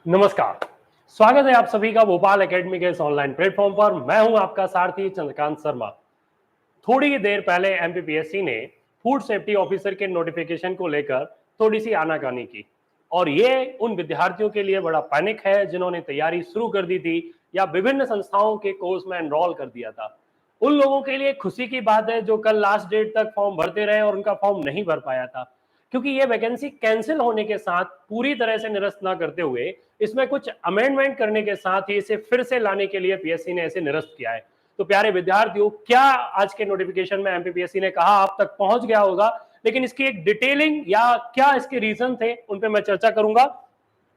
नमस्कार। स्वागत है आप सभी का भोपाल एकेडमी के इस ऑनलाइन प्लेटफॉर्म पर। मैं हूं आपका सारथी चंद्रकांत शर्मा। थोड़ी ही देर पहले एमपीपीएससी ने फूड सेफ्टी ऑफिसर के नोटिफिकेशन को लेकर थोड़ी सी आनाकानी की, और ये उन विद्यार्थियों के लिए बड़ा पैनिक है जिन्होंने तैयारी शुरू कर दी थी या विभिन्न संस्थाओं के कोर्स में एनरोल कर दिया था। उन लोगों के लिए खुशी की बात है जो कल लास्ट डेट तक फॉर्म भरते रहे और उनका फॉर्म नहीं भर पाया था, क्योंकि ये वैकेंसी कैंसिल होने के साथ पूरी तरह से निरस्त ना करते हुए इसमें कुछ अमेंडमेंट करने के साथ ही इसे फिर से लाने के लिए पीएससी ने इसे निरस्त किया है। तो प्यारे विद्यार्थियों, क्या आज के नोटिफिकेशन में एमपीपीएससी ने कहा आप तक पहुंच गया होगा, लेकिन इसकी एक डिटेलिंग या क्या इसके रीजन थे उन पे मैं चर्चा करूंगा।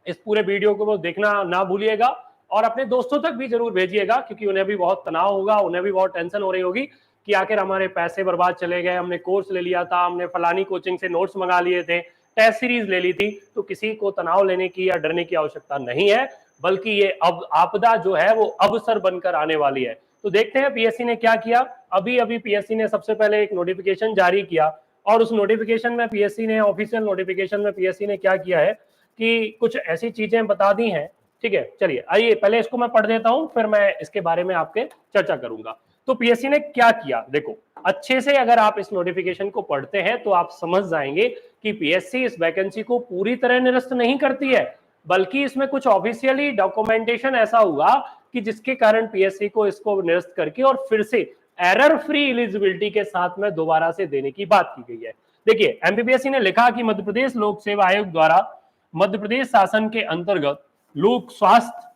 इस पूरे वीडियो को देखना ना भूलिएगा और अपने दोस्तों तक भी जरूर भेजिएगा, क्योंकि उन्हें भी बहुत तनाव होगा, उन्हें भी बहुत टेंशन हो रही होगी कि आखिर हमारे पैसे बर्बाद चले गए, हमने कोर्स ले लिया था, हमने फलानी कोचिंग से नोट्स मंगा लिए थे, टेस्ट सीरीज ले ली थी। तो किसी को तनाव लेने की या डरने की आवश्यकता नहीं है, बल्कि ये अब आपदा जो है वो अवसर बनकर आने वाली है। तो देखते हैं पीएससी ने क्या किया। अभी अभी पीएससी ने सबसे पहले एक नोटिफिकेशन जारी किया, और उस नोटिफिकेशन में पीएससी ने, ऑफिशियल नोटिफिकेशन में पीएससी ने क्या किया है कि कुछ ऐसी चीजें बता दी हैं। ठीक है, चलिए आइए पहले इसको मैं पढ़ देता हूं, फिर मैं इसके बारे में आपके चर्चा करूंगा। तो पीएससी ने क्या किया, देखो अच्छे से अगर आप इस नोटिफिकेशन को पढ़ते हैं तो आप समझ जाएंगे कि पीएससी इस वैकेंसी को पूरी तरह निरस्त नहीं करती है, बल्कि इसमें कुछ ऑफिशियली डॉक्यूमेंटेशन ऐसा हुआ कि जिसके कारण पीएससी को इसको निरस्त करके और फिर से एरर फ्री एलिजिबिलिटी के साथ में दोबारा से देने की बात की गई है। देखिए एमपीपीएससी ने लिखा कि मध्य प्रदेश लोक सेवा आयोग द्वारा मध्य प्रदेश शासन के अंतर्गत लोक स्वास्थ्य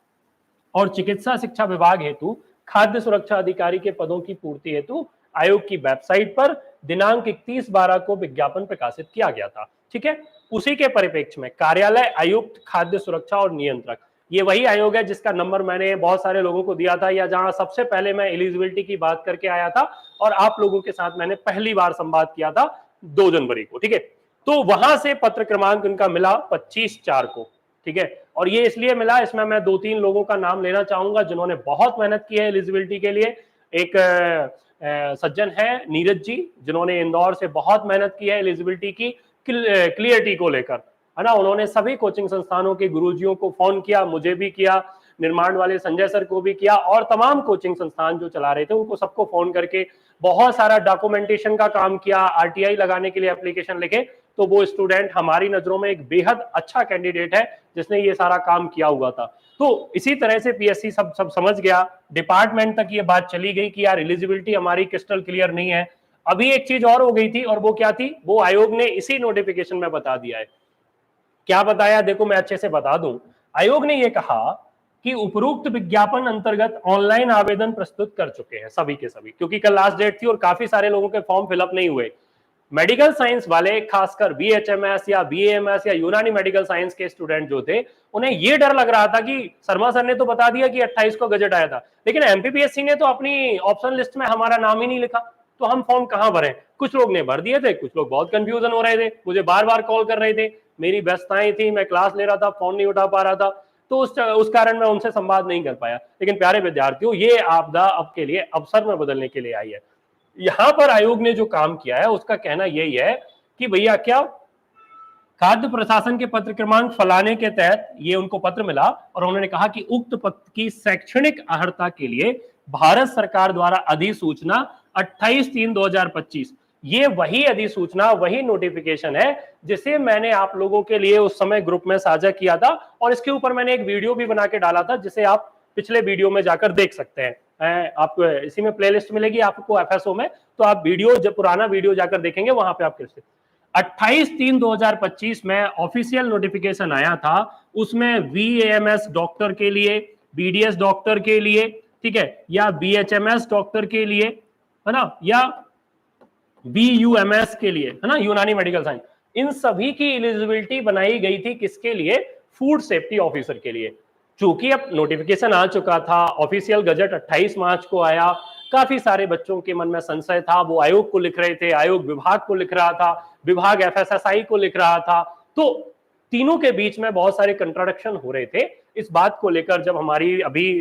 और चिकित्सा शिक्षा विभाग हेतु खाद्य सुरक्षा अधिकारी के पदों की पूर्ति हेतु आयोग की वेबसाइट पर दिनांक 31/12 को विज्ञापन प्रकाशित किया गया था। ठीक है, उसी के परिप्रेक्ष्य में कार्यालय आयुक्त खाद्य सुरक्षा और नियंत्रक, ये वही आयोग है जिसका नंबर मैंने बहुत सारे लोगों को दिया था, या जहां सबसे पहले मैं एलिजिबिलिटी की बात करके आया था और आप लोगों के साथ मैंने पहली बार संवाद किया था 2 जनवरी को। ठीक है, तो वहां से पत्र क्रमांक उनका मिला 25/4 को। ठीक है, और ये इसलिए मिला, इसमें मैं 2-3 लोगों का नाम लेना चाहूंगा जिन्होंने बहुत मेहनत की है एलिजिबिलिटी के लिए। एक सज्जन है नीरज जी, जिन्होंने इंदौर से बहुत मेहनत की है एलिजिबिलिटी की क्लियरिटी को लेकर, है ना। उन्होंने सभी कोचिंग संस्थानों के गुरुजियों को फोन किया, मुझे भी किया, निर्माण वाले संजय सर को भी किया, और तमाम कोचिंग संस्थान जो चला रहे थे उनको सबको फोन करके बहुत सारा डॉक्यूमेंटेशन का काम किया, आरटीआई लगाने के लिए एप्लीकेशन लिखे। तो वो स्टूडेंट हमारी नजरों में एक बेहद अच्छा कैंडिडेट है जिसने ये सारा काम किया हुआ था। तो इसी तरह से पीएससी सब समझ गया, डिपार्टमेंट तक ये बात चली गई कि यार एलिजिबिलिटी हमारी क्रिस्टल क्लियर नहीं है। अभी एक चीज और हो गई थी, और वो क्या थी, वो आयोग ने इसी नोटिफिकेशन में बता दिया है। क्या बताया, देखो मैं अच्छे से बता दूं। आयोग ने यह कहा कि उपरोक्त विज्ञापन अंतर्गत ऑनलाइन आवेदन प्रस्तुत कर चुके हैं सभी के सभी, क्योंकि कल लास्ट डेट थी और काफी सारे लोगों के फॉर्म फिलअप नहीं हुए। मेडिकल साइंस वाले, खासकर बीएचएमएस या बीएएमएस या यूनानी मेडिकल साइंस के स्टूडेंट जो थे, उन्हें ये डर लग रहा था कि शर्मा सर ने तो बता दिया कि 28 को गजट आया था, लेकिन एमपीपीएससी ने तो अपनी ऑप्शन लिस्ट में हमारा नाम ही नहीं लिखा, तो हम फॉर्म कहां भरें। कुछ लोग ने भर दिए थे, कुछ लोग बहुत कंफ्यूजन हो रहे थे, मुझे बार बार कॉल कर रहे थे, मेरी व्यस्तताएं थी, मैं क्लास ले रहा था, फोन नहीं उठा पा रहा था, तो उस कारण मैं उनसे संवाद नहीं कर पाया। लेकिन प्यारे विद्यार्थियों, ये आपदा अब के लिए अवसर में बदलने के लिए आई है। यहां पर आयोग ने जो काम किया है उसका कहना यही है कि भैया क्या खाद्य प्रशासन के पत्र क्रमांक फलाने के तहत ये उनको पत्र मिला, और उन्होंने कहा कि उक्त पत्र की शैक्षणिक अर्हता के लिए भारत सरकार द्वारा अधिसूचना 28/3/2025, ये वही अधिसूचना, वही नोटिफिकेशन है जिसे मैंने आप लोगों के लिए उस समय ग्रुप में साझा किया था, और इसके ऊपर मैंने एक वीडियो भी बना के डाला था जिसे आप पिछले वीडियो में जाकर देख सकते हैं। आपको इसी में प्लेलिस्ट मिलेगी आपको एफएसओ में, तो आप वीडियो, जब पुराना वीडियो जाकर देखेंगे वहां पे आप 28/3/2025 में ऑफिशियल नोटिफिकेशन आया था। उसमें वीएएमएस डॉक्टर के लिए, बीडीएस डॉक्टर के लिए, ठीक है, या बीएचएमएस डॉक्टर के लिए, है ना, या बीयूएमएस के लिए, है ना, यूनानी मेडिकल साइंस, इन सभी की एलिजिबिलिटी बनाई गई थी किसके लिए, फूड सेफ्टी ऑफिसर के लिए। चूंकि अब नोटिफिकेशन आ चुका था, ऑफिशियल गजट 28 मार्च को आया, काफी सारे बच्चों के मन में संशय था, वो आयोग को लिख रहे थे, आयोग विभाग को लिख रहा था, विभाग एफएसएसआई को लिख रहा था, तो तीनों के बीच में बहुत सारे कंट्राडिक्शन हो रहे थे। इस बात को लेकर जब हमारी अभी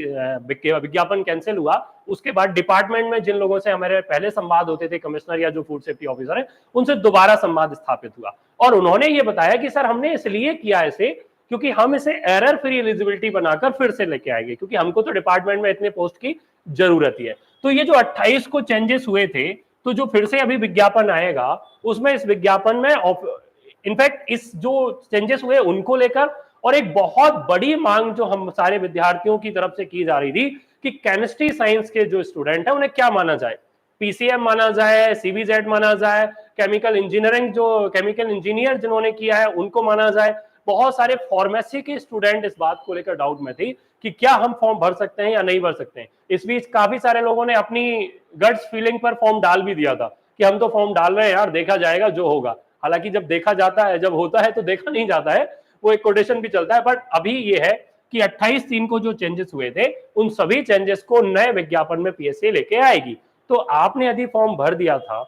विज्ञापन कैंसिल हुआ, उसके बाद डिपार्टमेंट में जिन लोगों से हमारे पहले संवाद होते थे, कमिश्नर या जो फूड सेफ्टी ऑफिसर है, उनसे दोबारा संवाद स्थापित हुआ, और उन्होंने ये बताया कि सर हमने इसलिए किया इसे क्योंकि हम इसे एरर फ्री एलिजिबिलिटी बनाकर फिर से लेके आएंगे, क्योंकि हमको तो डिपार्टमेंट में इतने पोस्ट की जरूरत ही है। तो ये जो 28 को चेंजेस हुए थे, तो जो फिर से अभी विज्ञापन आएगा उसमें, इस विज्ञापन में इनफैक्ट इस जो चेंजेस हुए उनको लेकर और एक बहुत बड़ी मांग जो हम सारे विद्यार्थियों की तरफ से की जा रही थी कि केमिस्ट्री साइंस के जो स्टूडेंट है उन्हें क्या माना जाए, पीसीएम माना जाए, सीबीजेड माना जाए, केमिकल इंजीनियरिंग जो केमिकल इंजीनियर जिन्होंने किया है उनको माना जाए। बहुत सारे फार्मेसी के स्टूडेंट इस बात को लेकर डाउट में थे कि क्या हम फॉर्म भर सकते हैं या नहीं भर सकते हैं। इस बीच काफी सारे लोगों ने अपनी गट्स फीलिंग पर फॉर्म डाल भी दिया था कि हम तो फॉर्म डाल रहे हैं यार, देखा जाएगा जो होगा। हालांकि जब देखा जाता है, जब होता है तो देखा नहीं जाता है, वो एक कोटेशन भी चलता है। बट अभी ये है कि 28/3 को जो चेंजेस हुए थे उन सभी चेंजेस को नए विज्ञापन में पीएससी लेके आएगी। तो आपने यदि फॉर्म भर दिया था,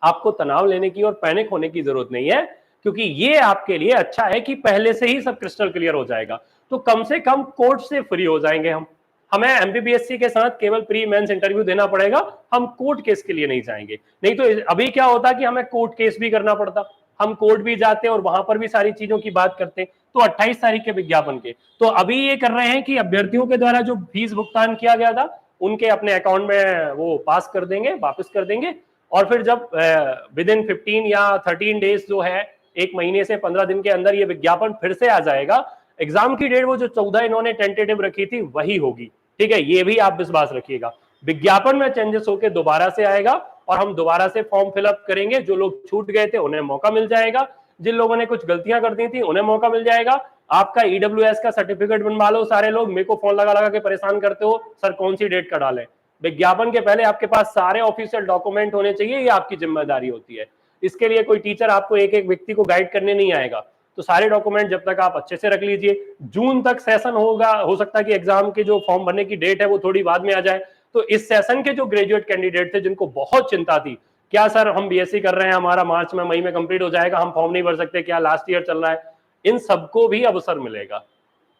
आपको तनाव लेने की और पैनिक होने की जरूरत नहीं है, क्योंकि ये आपके लिए अच्छा है कि पहले से ही सब क्रिस्टल क्लियर हो जाएगा। तो कम से कम कोर्ट से फ्री हो जाएंगे हम। हमें एमपीपीएससी के साथ केवल प्री मेंस इंटरव्यू देना पड़ेगा, हम कोर्ट केस के लिए नहीं जाएंगे। नहीं तो अभी क्या होता कि हमें कोर्ट केस भी करना पड़ता, हम कोर्ट भी जाते और वहां पर भी सारी चीजों की बात करते। तो 28 तारीख के विज्ञापन के तो अभी ये कर रहे हैं कि अभ्यर्थियों के द्वारा जो फीस भुगतान किया गया था उनके अपने अकाउंट में वो पास कर देंगे, वापस कर देंगे। और फिर जब विद इन 15 या 13 डेज जो है, एक महीने से 15 दिन के अंदर ये विज्ञापन फिर से आ जाएगा। एग्जाम की डेट वो जो 14 इन्होंने टेंटेटिव रखी थी वही होगी, ठीक है, ये भी आप विश्वास रखिएगा। विज्ञापन में चेंजेस होकर दोबारा से आएगा और हम दोबारा से फॉर्म फिलअप करेंगे। जो लोग छूट गए थे उन्हें मौका मिल जाएगा, जिन लोगों ने कुछ गलतियां कर दी थी उन्हें मौका मिल जाएगा। आपका ईडब्ल्यूएस का सर्टिफिकेट बनवा लो। सारे लोग मेरे को फोन लगा लगा के परेशान करते हो, सर कौन सी डेट का डालें। विज्ञापन के पहले आपके पास सारे ऑफिशियल डॉक्यूमेंट होने चाहिए, ये आपकी जिम्मेदारी होती है। इसके लिए कोई टीचर आपको एक एक व्यक्ति को गाइड करने नहीं आएगा। तो सारे डॉक्यूमेंट जब तक आप अच्छे से रख लीजिए। जून तक सेशन होगा, हो सकता है कि एग्जाम के जो फॉर्म भरने की डेट है वो थोड़ी बाद में आ जाए। तो इस सेशन के जो ग्रेजुएट कैंडिडेट थे जिनको बहुत चिंता थी, क्या सर हम बीएससी कर रहे हैं, हमारा मार्च में मई में कंप्लीट हो जाएगा, हम फॉर्म नहीं भर सकते, क्या लास्ट ईयर चल रहा है, इन सबको भी अवसर मिलेगा।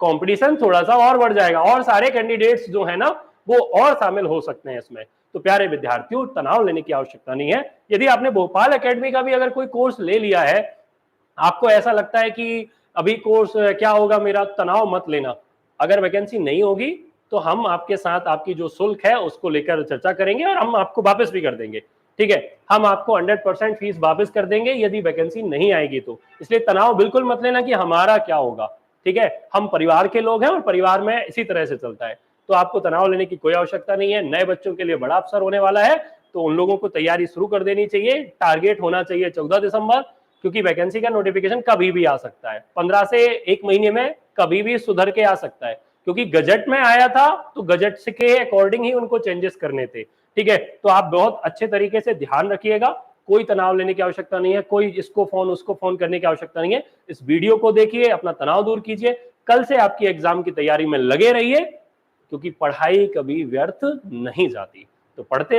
कंपटीशन थोड़ा सा और बढ़ जाएगा और सारे कैंडिडेट्स जो है ना वो और शामिल हो सकते हैं इसमें। तो प्यारे विद्यार्थियों, तनाव लेने की आवश्यकता नहीं है। यदि आपने भोपाल एकेडमी का भी अगर कोई कोर्स ले लिया है, आपको ऐसा लगता है कि अभी कोर्स क्या होगा मेरा, तनाव मत लेना। अगर वैकेंसी नहीं होगी तो हम आपके साथ आपकी जो शुल्क है उसको लेकर चर्चा करेंगे और हम आपको वापस भी कर देंगे, ठीक है। हम आपको 100% फीस वापस कर देंगे यदि वैकेंसी नहीं आएगी तो। इसलिए तनाव बिल्कुल मत लेना कि हमारा क्या होगा, ठीक है। हम परिवार के लोग हैं और परिवार में इसी तरह से चलता है। तो आपको तनाव लेने की कोई आवश्यकता नहीं है। नए बच्चों के लिए बड़ा अवसर होने वाला है, तो उन लोगों को तैयारी शुरू कर देनी चाहिए। टारगेट होना चाहिए 14 दिसंबर, क्योंकि वैकेंसी का नोटिफिकेशन कभी भी आ सकता है। 15 से 1 महीने में कभी भी सुधर के आ सकता है, क्योंकि गजट में आया था तो गजट के अकॉर्डिंग ही उनको चेंजेस करने थे, ठीक है। तो आप बहुत अच्छे तरीके से ध्यान रखिएगा। कोई तनाव लेने की आवश्यकता नहीं है, कोई इसको फोन उसको फोन करने की आवश्यकता नहीं है। इस वीडियो को देखिए, अपना तनाव दूर कीजिए, कल से आपकी एग्जाम की तैयारी में लगे रहिए, क्योंकि पढ़ाई कभी व्यर्थ नहीं जाती। तो पढ़ते